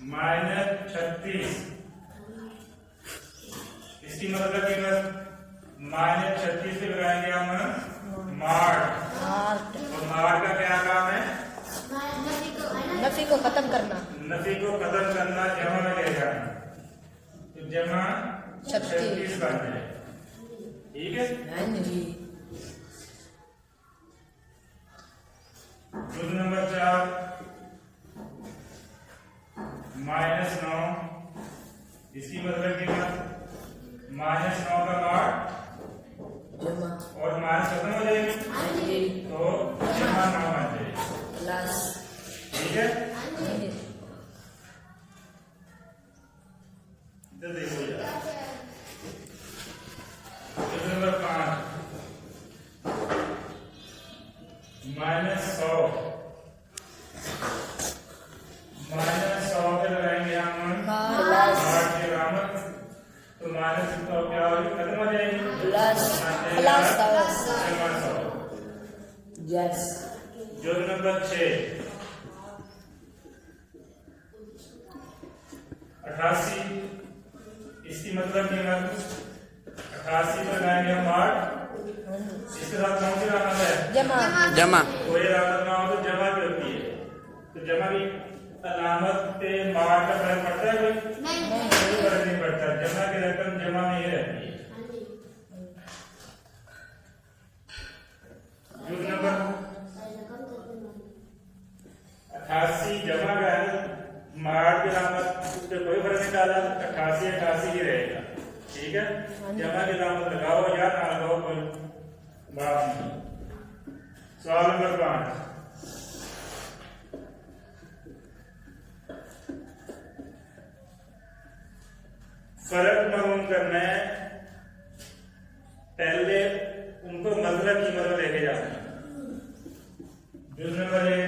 -36। इसकी मतलब कीमत -36 से लगाएंगे हम मार्ट। और मार्ट का क्या काम है? नफी को खत्म करना। नफी को खत्म करना, जमा में ले जाना। तो जमा 36 बन जाए। ठीक है। सूत्र नंबर 4 -9। इसकी मतलब कीमत -9 का मार्ट और माइनस खत्म हो जाएगी तो जमा 9 बन जाएगी। ठीक है। इधर देखो यार, सूत्र नंबर 5 -100। -100 पे लगाएंगे हम मार्ट की बराबर, तो -100 क्या होगी? खत्म हो जाएगी। जोड़ नंबर 6 88। इसकी मतलब कीमत 88 पर लगाएंगे हम मार्ट। इसके साथ कौन सी रामत है? जमा। कोई रामत ना हो तो जमा भी होती है। तो जमा की अलामत पे मार्ट का फर्क पड़ता है? कोई फर्क नहीं पड़ता। जमा की रकम जमा में ही रहती है। जोड़ नंबर 88 जमा का है, मार्ट की अलामत पे कोई फर्क नहीं डाला। 88 ही रहेगा। ठीक है। जमा की अलामत लगाओ या ना लगाओ कोई बात नहीं। सवाल नंबर 5 फर्क मालूम करना है। पहले उनको मतलब कीमत लेके जाना है। जो नंबर है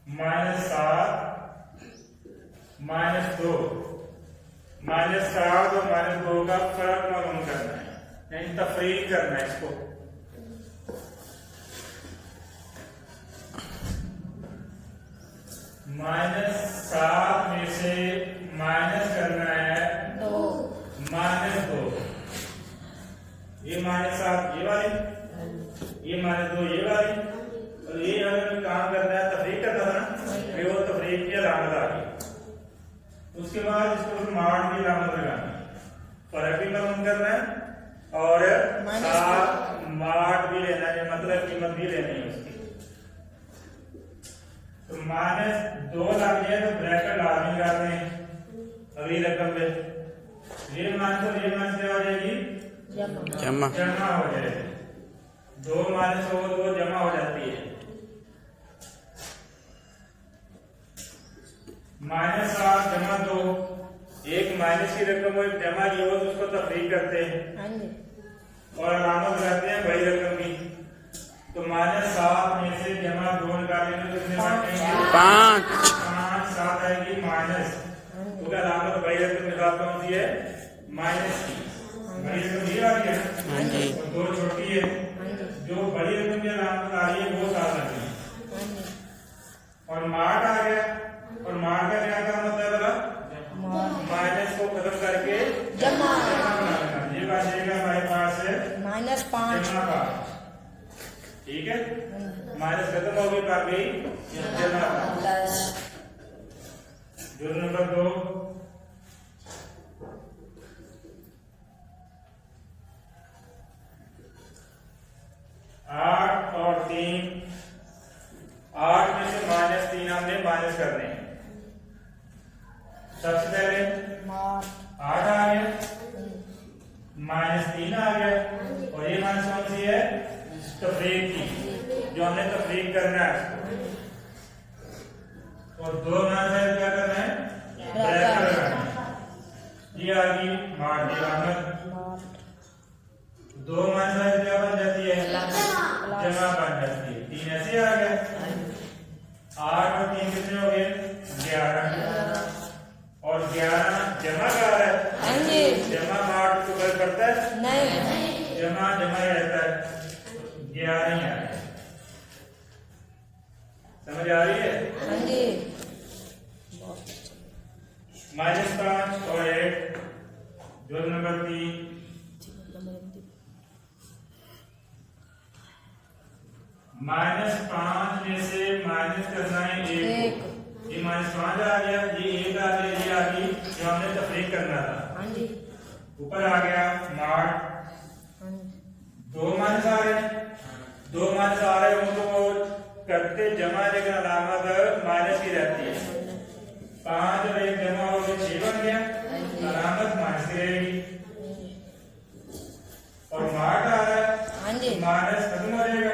-7 -2। -7 और -2 का फर्क मालूम करना है, यानी तफरीक करना है इसको। -7 में से माइनस करना है -2। ये -7 ये वाली, ये -2 ये वाली, और ये अगर काम करना है तफरीक करना था ना, ये वो तफरीक की अलामत आ गई। उसके बाद इसको मार्ट की अलामत लगानी है, फर्क भी मालूम करना है और साथ मार्ट भी लेना है, मतलब कीमत भी लेनी है उसकी। तो -2 लग जाए तो ब्रैकेट लाजमी कर दें अगली रकम पे। ये माइनस और ये माइनस क्या हो जाएगी? जमा हो जाएगी। 2 माइनस हो तो जमा हो जाती है। -7 जमा 2, एक माइनस की रकम हो एक जमा की हो तो उसको तफरीक करते हैं और अलामत लगाते हैं बड़ी रकम की। तो -7 में से जमा 2 निकालेंगे तो कितने बांटेंगे? 5। 7 आएगी माइनस, तो अलामत बड़ी रकम के साथ कौन सी है? माइनस की। बड़ी रकम ये आ रही है और 2 छोटी है। जो बड़ी रकम की अलामत आ रही है वो साथ रखनी है। और मार्ट आ गया, और मार्ट का क्या काम होता है बोला? माइनस को खत्म करके जमा बनाना। ये बन जाएगा हमारे पास है -5 जमा 5। ठीक है। माइनस खत्म हो गई, पा गई जमा 5। जो नंबर 2 8 और 3। 8 में से -3 हमने माइनस करने हैं। सबसे पहले 8 आ गया, -3 आ गया, और ये माइनस कौन सी है? तफरीक की, जो हमने तफरीक करना है। और 2 माइनस क्या करना है? ब्रैकेट लगाना है। ये आ गई मार्ट की अलामत। 2 माइनस क्या बन जाती है? जमा बन जाती है। 3 ऐसे आ गया। 8 और 3 कितने हो गए? 11। और 11 जमा का आ रहा है। जमा मार्ट को कर करता है? नहीं, जमा ही रहता है। 11 ही आ रहा है। समझ आ रही है? -5 और 1 जो नंबर 3 -5 में से माइनस करना है 1 ये -5 आ गया, ये 1 आ गया, ये आ गई, जो हमने तफरीक करना था। हाँ जी। ऊपर आ गया मार्ट। 2 माइनस आ रहे हैं, 2 माइनस आ रहे हो तो करते जमा, लेकिन अलामत माइनस की रहती है। 5 और 1 जमा हो गया 6 बन गया, अलामत माइनस की रहेगी। और मार्ट आ रहा है, हाँ जी। माइनस खत्म हो जाएगा,